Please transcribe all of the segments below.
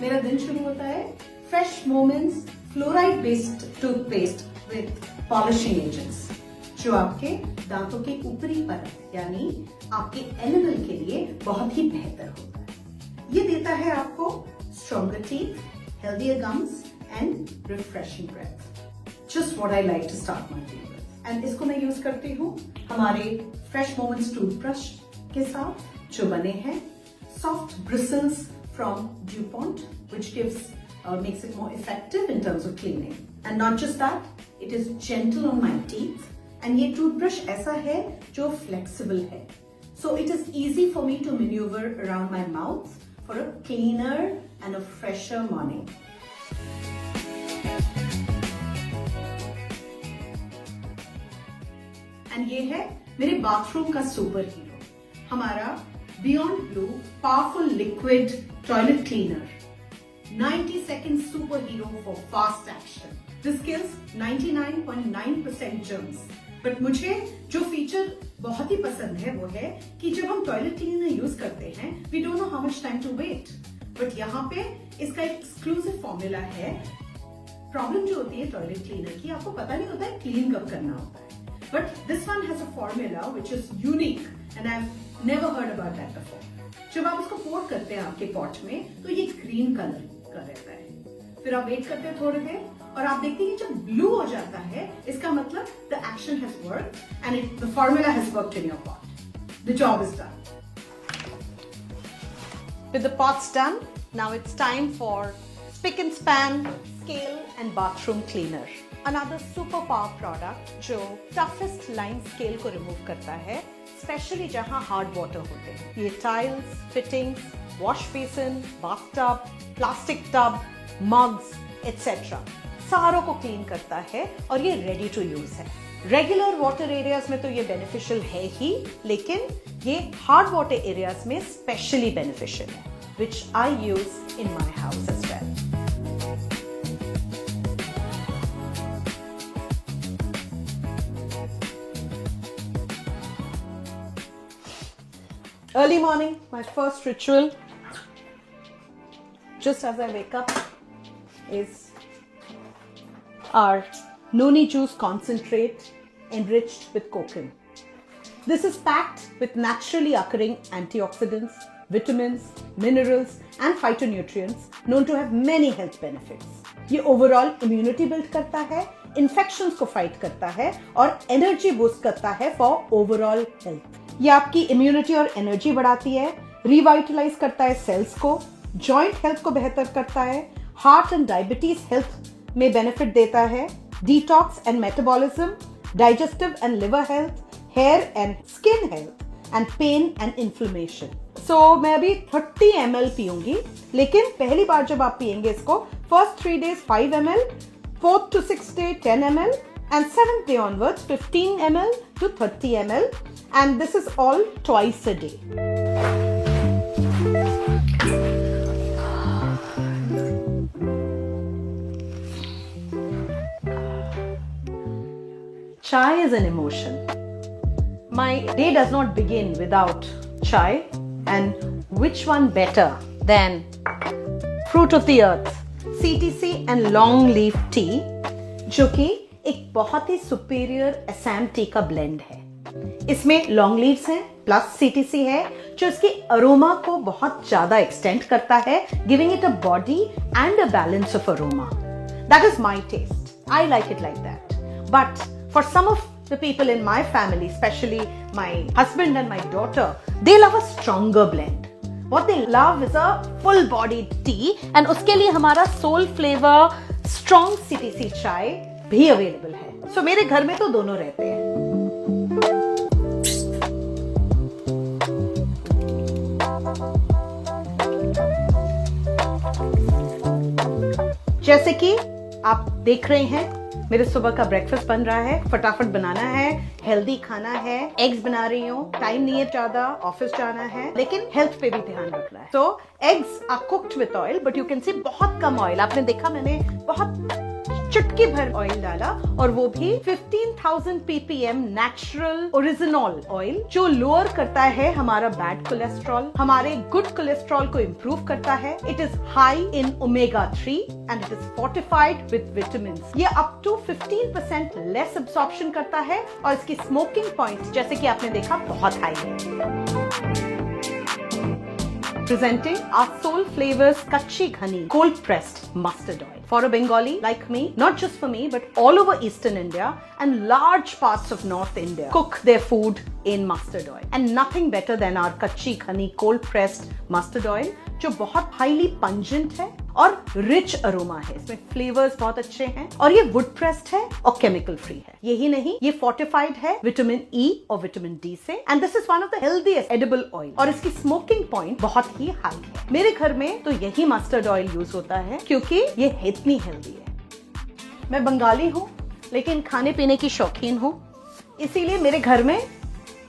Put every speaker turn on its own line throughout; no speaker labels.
मेरा दिन शुरू होता है fresh moments fluoride based toothpaste with polishing agents, जो आपके दांतों के ऊपरी परत यानी आपके एनिमल के लिए बहुत ही बेहतर होता है। ये देता है आपको stronger teeth, healthier gums and refreshing breath. Just what I like to start my day with. And इसको मैं यूज करती हूँ हमारे फ्रेश मोमेंट्स टूथब्रश के साथ, जो बने हैं soft bristles from DuPont, which makes it more effective in terms of cleaning. And not just that, it is gentle on my teeth. And ये toothbrush ऐसा है जो flexible है. So it is easy for me to maneuver around my mouth for a cleaner and a fresher morning. And ये है मेरे bathroom का super hero, हमारा Beyond Blue Powerful Liquid Toilet Cleaner. 90 second superhero for fast action. This kills 99.9% germs. But मुझे जो feature बहुत ही पसंद है वो है कि जब हम टॉयलेट क्लीनर यूज करते हैं we don't know how much time to wait, but यहाँ पे इसका एक एक्सक्लूसिव फॉर्मूला है। प्रॉब्लम जो होती है टॉयलेट क्लीनर की, आपको पता नहीं होता है क्लीन कब करना होता है, but this one has a formula which is unique and I have never heard about that before. जब आप उसको पोर करते हैं आपके पॉट में तो ये ग्रीन कलर का रहता है, फिर आप वेट करते हैं थोड़ी देर और आप देखते हैं जब ब्लू हो जाता है, इसका मतलब the action has worked and the formula has worked in your pot. The job is done.
With the pots done, now it's time for spick and span, scale and bathroom cleaner. Another super power product जो toughest line scale को remove करता है, specially जहां hard water होते हैं। ये tiles, fittings, wash basin, bathtub, plastic tub, mugs etcetera सारों को क्लीन करता है और ये रेडी टू यूज है। रेगुलर वाटर एरियाज में तो ये बेनिफिशियल है ही, लेकिन ये हार्ड वाटर एरियाज में स्पेशली बेनिफिशियल है, which I use in my house as well. Early morning, my first ritual, just as I wake up, is our Noni juice concentrate enriched with kokum. This is packed with naturally occurring antioxidants, vitamins, minerals and phytonutrients known to have many health benefits. ये overall immunity build करता है, infections को fight करता है और energy boost करता है for overall health. ये आपकी इम्यूनिटी और एनर्जी बढ़ाती है, रिवाइटलाइज करता है सेल्स को, जॉइंट हेल्थ को बेहतर करता है, हार्ट एंड डायबिटीज हेल्थ में बेनिफिट देता है, detox and metabolism, digestive and liver health, hair and skin health and pain and inflammation. So मैं अभी 30 ml पीऊंगी, लेकिन पहली बार जब आप पियेंगे इसको, first 3 days 5 ml, 4th to 6th day 10 ml and 7th day onwards 15 ml to 30 ml, and this is all twice a day. Chai is an emotion. My day does not begin without chai, and which one better than fruit of the earth, CTC and long leaf tea, जो कि एक बहुत ही superior Assam T का blend है। इसमें long leaves हैं plus CTC है, जो इसके अरोमा को बहुत ज्यादा एक्सटेंड करता है, giving it a body and a balance of aroma. That is my taste, I like it like that. But for some of the people in my family, specially my husband and my daughter, they love a stronger blend. What they love is a full bodied tea, and उसके लिए हमारा soul flavor strong CTC चाय भी available है। So मेरे घर में तो दोनों रहते हैं। जैसे कि आप देख रहे हैं, मेरे सुबह का ब्रेकफास्ट बन रहा है, फटाफट बनाना है, हेल्दी खाना है, एग्स बना रही हूँ, टाइम नहीं है ज्यादा, ऑफिस जाना है, लेकिन हेल्थ पे भी ध्यान रखना है। तो eggs are cooked with oil, but you can see बहुत कम ऑयल। आपने देखा मैंने बहुत चुटकी भर ऑयल डाला और वो भी 15,000 ppm नेचुरल ओरिजिनल ऑयल, जो लोअर करता है हमारा बैड कोलेस्ट्रॉल, हमारे गुड कोलेस्ट्रॉल को इंप्रूव करता है। It is high in omega 3 and it is fortified with vitamin. ये अप टू 15% लेस एब्सॉर्प्शन करता है और इसकी स्मोकिंग पॉइंट जैसे कि आपने देखा बहुत हाई है। Presenting our Soul Flavors Kachchi Ghani cold pressed mustard oil. For a Bengali like me, not just for me, but all over Eastern India and large parts of North India cook their food in mustard oil. And nothing better than our Kachchi Ghani cold pressed mustard oil, जो बहुत highly pungent है और rich aroma है। इसमें flavours बहुत अच्छे हैं और ये वुड प्रेस्ड है और केमिकल फ्री है। यही नहीं, ये फोर्टिफाइड है विटामिन ई और विटामिन डी से। And this is one of the healthiest edible oil और इसकी स्मोकिंग पॉइंट बहुत ही हाई है। मेरे घर में तो यही मस्टर्ड ऑयल यूज होता है क्योंकि ये इतनी हेल्दी है। मैं बंगाली हूँ लेकिन खाने पीने की शौकीन हूँ, इसीलिए मेरे घर में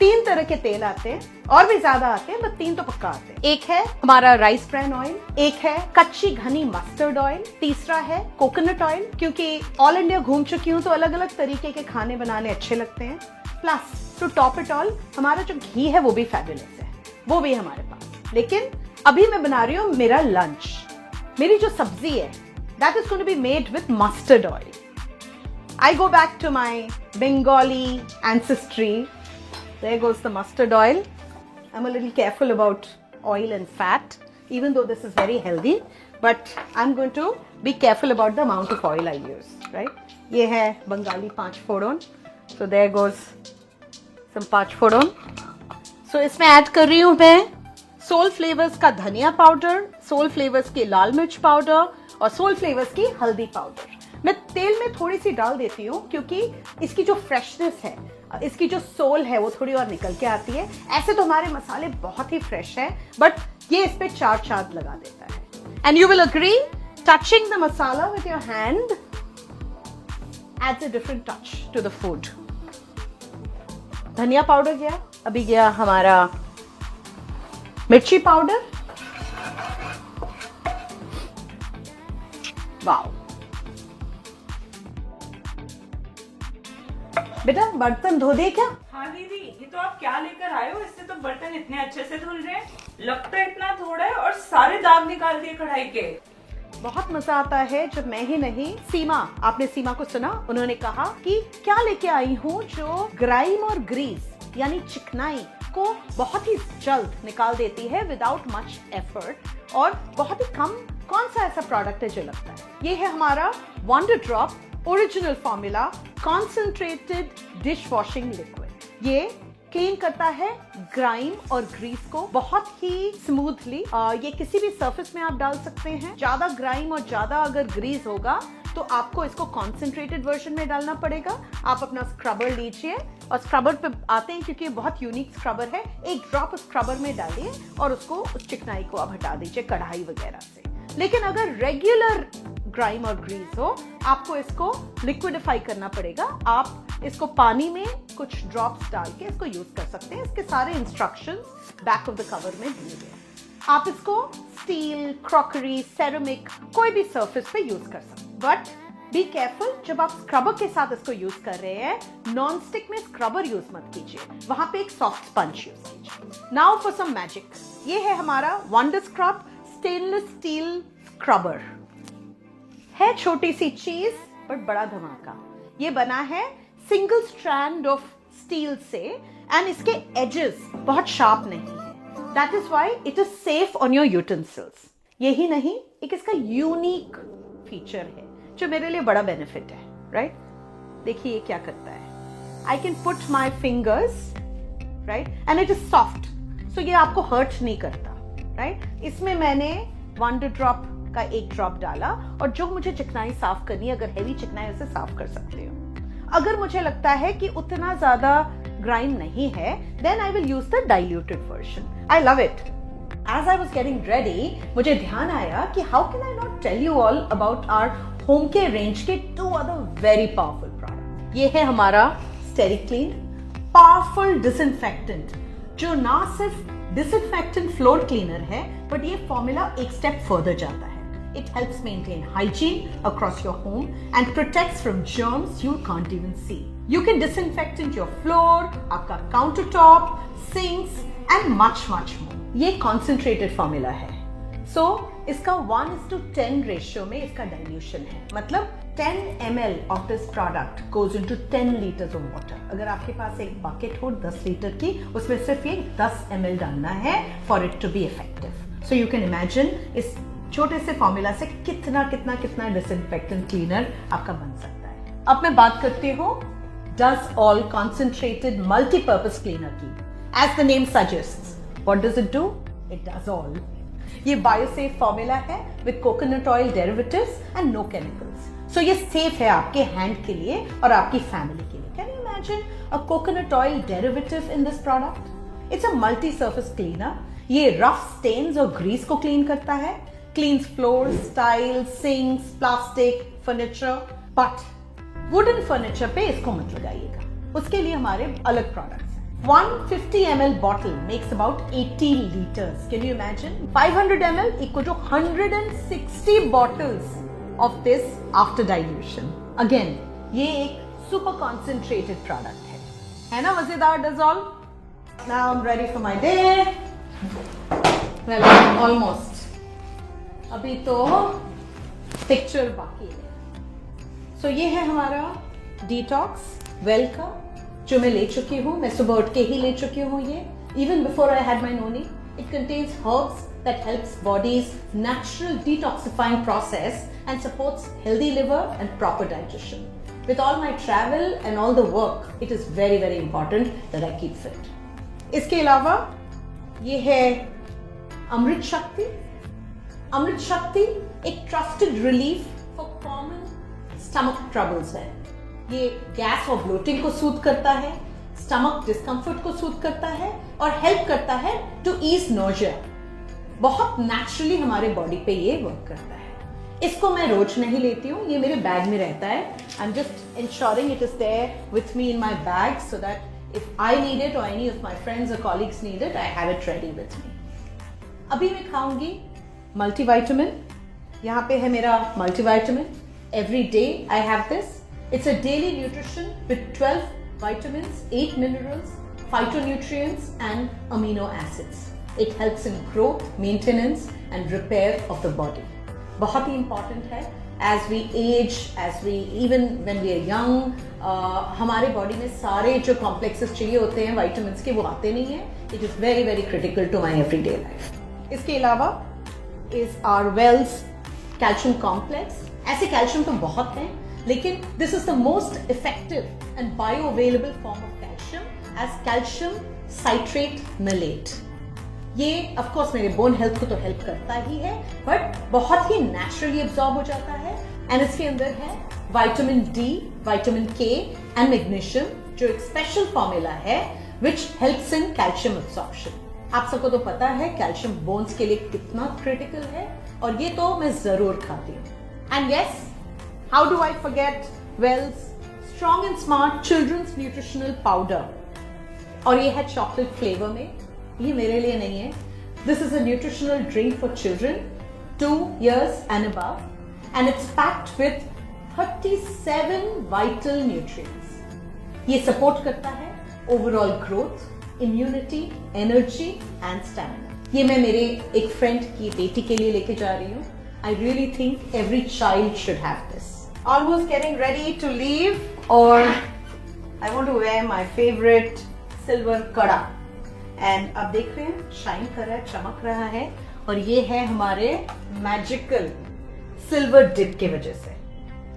3 तरह के तेल आते हैं और भी ज्यादा आते हैं, बट 3 तो पक्का आते हैं। एक है हमारा राइस ब्रान ऑयल, एक है कच्ची घनी मस्टर्ड ऑयल, तीसरा है कोकोनट ऑयल, क्योंकि ऑल इंडिया घूम चुकी हूँ तो अलग अलग तरीके के खाने बनाने अच्छे लगते हैं। Plus two top it all, हमारा जो घी है वो भी फैबुलस है, वो भी हमारे पास। लेकिन अभी मैं बना रही हूँ मेरा लंच। मेरी जो सब्जी है that is going to be made with mustard oil. I go back to my Bengali ancestry. There goes the mustard oil. I'm a little careful about oil and fat, even though this is very healthy, but I'm going to be careful about the amount of oil I use, right? ये है Bengali 5 फोड़न. So there goes some 5 फोड़न. So इसमें add कर रही हूँ मैं soul flavours का धनिया powder, soul flavours की लाल मिर्च पाउडर और सोल फ्लेवर्स की हल्दी पाउडर। मैं तेल में थोड़ी सी डाल देती हूँ क्योंकि इसकी जो फ्रेशनेस है, इसकी जो सोल है वो थोड़ी और निकल के आती है। ऐसे तो हमारे मसाले बहुत ही फ्रेश है, बट ये इस पे 4 चांद लगा देता है। And you will agree, touching the masala with your hand adds a different touch to the food. धनिया पाउडर गया, अभी गया हमारा मिर्ची पाउडर। वाओ, बेटा बर्तन धो दे क्या?
हाँ दीदी, ये तो आप क्या लेकर आए हो? इससे तो बर्तन इतने अच्छे से धुल रहे हैं, लगता है इतना थोड़ा है और सारे दाग निकाल दिए कढ़ाई के।
बहुत मजा आता है जब मैं ही नहीं, सीमा, आपने सीमा को सुना, उन्होंने कहा कि क्या लेके आई हूँ जो ग्राइम और ग्रीस यानी चिकनाई को बहुत ही जल्द निकाल देती है विदाउट मच एफर्ट, और बहुत ही कम। कौन सा ऐसा प्रोडक्ट है जो लगता है? ये है हमारा wonder drop original formula concentrated dish washing liquid. ये क्लीन करता है ग्राइम और ग्रीस को बहुत ही स्मूथली। ये किसी भी सरफेस में आप डाल सकते हैं। ज्यादा ग्राइम और ज्यादा अगर ग्रीस होगा तो आपको इसको कॉन्सेंट्रेटेड वर्जन में डालना पड़ेगा। आप अपना स्क्रबर लीजिए और स्क्रबर पे आते हैं क्योंकि बहुत यूनिक स्क्रबर है। एक ड्रॉप स्क्रबर में डालिए और उसको उस चिकनाई को आप हटा दीजिए कढ़ाई वगैरह से। लेकिन अगर रेगुलर ग्राइम और ग्रीस हो, आपको इसको लिक्विडिफाई करना पड़ेगा। आप इसको पानी में कुछ ड्रॉप्स डाल के इसको यूज कर सकते हैं। इसके सारे instructions back of the cover में दिए गए। आप इसको स्टील, क्रॉकरी, सेरेमिक कोई भी सरफेस पे यूज कर सकते हैं, बट बी केयरफुल। जब आप स्क्रबर के साथ इसको यूज कर रहे हैं, नॉन स्टिक में स्क्रबर यूज मत कीजिए, वहां पे एक सॉफ्ट स्पंज यूज कीजिए। Now for some magic. ये है हमारा wonder scrub stainless steel scrubber. है छोटी सी चीज बट बड़ा धमाका। ये बना है सिंगल स्ट्रैंड ऑफ स्टील से एंड इसके एजेस बहुत शार्प नहीं है। That is why it is safe on your utensils. यही नहीं, एक इसका यूनिक फीचर है जो मेरे लिए बड़ा बेनिफिट है, राइट? देखिए ये क्या करता है। I can put my fingers, right, and it is soft, so ये आपको हर्ट नहीं करता, राइट? इसमें मैंने वंडर ड्रॉप का एक ड्रॉप डाला और जो मुझे चिकनाई साफ करनी है, अगर हैवी चिकनाई उसे साफ कर सकते हो। अगर मुझे लगता है कि उतना ज्यादा ग्राइम नहीं है, then I will use the diluted version. I love it. As I was getting ready, मुझे ध्यान आया कि how can I not tell you all about our home care range के 2 अदर वेरी पावरफुल प्रोडक्ट। ये है हमारा स्टेरिक्लीन powerful disinfectant, जो ना सिर्फ डिसइंफेक्टेंट फ्लोर क्लीनर है, बट ये फॉर्मूला एक स्टेप फर्दर जाता है। It helps maintain hygiene across your home and protects from germs you can't even see. You can disinfect your floor, आपका countertop, sinks and much more. ये concentrated formula है. So इसका 1:10 ratio में इसका dilution है. मतलब 10 ml of this product goes into 10 liters of water. अगर आपके पास एक bucket हो 10 लीटर की, उसमें सिर्फ ये 10 ml डालना है for it to be effective. So you can imagine इस छोटे से फॉर्मूला से कितना डिसइंफेक्टेंट क्लीनर आपका बन सकता है. अब मैं बात करती हूँ does all concentrated multipurpose cleaner की. As the name suggests, what does it do? It does all. ये बायोसेफ फॉर्मूला है with coconut oil derivatives and no chemicals. So ये सेफ है आपके हैंड के लिए और आपकी फैमिली के लिए. Can you imagine a coconut oil derivative in this product? It's a multi surface cleaner. ये रफ स्टेन्स और ग्रीस को क्लीन करता है, cleans floors, tiles, sinks, plastic, furniture. But wooden furniture पे इसको मत लगाइएगा. उसके लिए हमारे अलग products हैं. 150 ml bottle makes about 80 liters. Can you imagine? 500 ml equal to 160 bottles of this after dilution. Again, ये एक super concentrated product है ना मजेदार? That's all. Now I'm ready for my day. Well, almost. अभी तो picture बाकी है. सो ये है हमारा डिटॉक्स वेल का जो मैं ले चुकी हूँ. मैं सुबह उठ के ही ले चुकी हूँ ये. Even before I had my noni. It contains herbs that helps bodies natural detoxifying process and supports healthy liver and proper digestion. With all my travel and all the work it is very very important that I keep fit. इसके अलावा ये है अमृत शक्ति. अमृत शक्ति एक trusted relief for common stomach troubles है. ये gas और ब्लोटिंग को सूद करता है, स्टमक डिस्कम्फर्ट को सूद करता है और हेल्प करता है टू ईज नोजिया. बहुत नेचुरली हमारे बॉडी पे ये वर्क करता है. इसको मैं रोज नहीं लेती हूँ, ये मेरे बैग में रहता है. I am just ensuring it is there with me in my bag so that if I need it और एनी ऑफ माई फ्रेंड्स और colleagues need it, I have it ready with me. अभी मैं खाऊंगी multivitamin. यहाँ पे है मेरा multivitamin. Every day I have this. It's a daily nutrition with 12 vitamins, 8 minerals, phytonutrients and amino acids. It helps in growth, maintenance and repair of the body. बहुत ही important है. As we age, even when we are young, हमारे body में सारे जो complexes चाहिए होते हैं vitamins के वो आते नहीं हैं. It is very very critical to my everyday life. इसके अलावा is our Wells calcium complex. ऐसे calcium तो बहुत हैं, लेकिन this is the most effective and bioavailable form of calcium as calcium citrate malate. ये of course मेरे bone health को तो help करता ही है, but बहुत ही naturally absorb हो जाता है. and इसके अंदर है vitamin D, vitamin K and magnesium जो एक special formula है which helps in calcium absorption. आप सबको तो पता है कैल्शियम बोन्स के लिए कितना क्रिटिकल है और ये तो मैं जरूर खाती हूँ. And yes, how do I forget Wells strong and smart children's nutritional powder. और ये है चॉकलेट फ्लेवर में. ये मेरे लिए नहीं है. This is a nutritional drink for children 2 years and above and it's packed with 37 vital nutrients. ये सपोर्ट करता है overall growth, immunity, energy and stamina. ये मैं मेरे एक फ्रेंड की बेटी के लिए लेके जा रही हूँ. I really think every child should have this. Almost getting ready to leave और I want to wear my favourite silver kada. And अब देख रहे हैं शाइन कर रहा है, चमक रहा है. और ये है हमारे मैजिकल सिल्वर डिप के वजह से.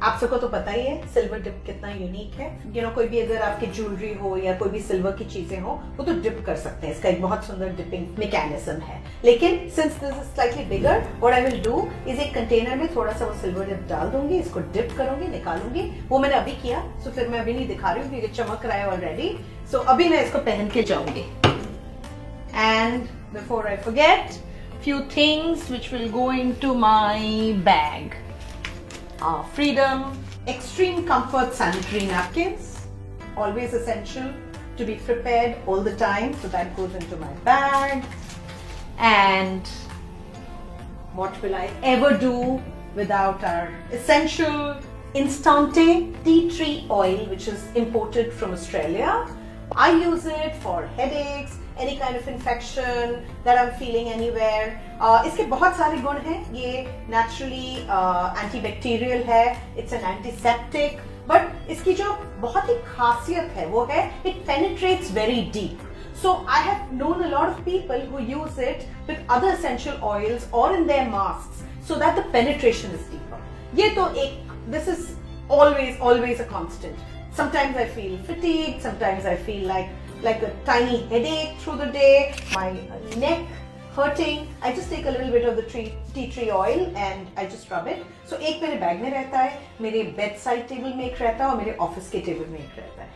आप सबको तो पता ही है सिल्वर डिप कितना यूनिक है. कोई भी अगर आपकी ज्वेलरी हो या कोई भी सिल्वर की चीजें हो वो तो डिप कर सकते हैं. इसका एक बहुत सुंदर डिपिंग मैकेनिज्म है. लेकिन since this is slightly bigger, what I will do is एक कंटेनर में थोड़ा सा वो सिल्वर डिप डाल दूंगी, इसको डिप करूंगी, निकालूंगी. वो मैंने अभी किया, सो फिर मैं अभी नहीं दिखा रही हूँ क्योंकि चमक रहा है ऑलरेडी. सो अभी मैं इसको पहन के जाऊंगी. And before I forget, few things which will go into my bag. Freedom Extreme Comfort sanitary napkins, always essential to be prepared all the time, so that goes into my bag. And what will I ever do without our essential Instante tea tree oil, which is imported from Australia. I use it for headaches, any kind of infection that I'm feeling anywhere. इसके बहुत सारे गुण हैं. ये naturally antibacterial है. It's an antiseptic. But इसकी जो बहुत ही खासियत है वो है it penetrates very deep. So I have known a lot of people who use it with other essential oils or in their masks so that the penetration is deeper. ये तो एक, this is always a constant. Sometimes I feel fatigued, sometimes I feel like a tiny headache through the day, my neck hurting. I just take a little bit of the tea tree oil and I just rub it. So एक मेरे bag में रहता है, मेरे bedside table में एक रहता है और मेरे ऑफिस के टेबल में एक रहता है.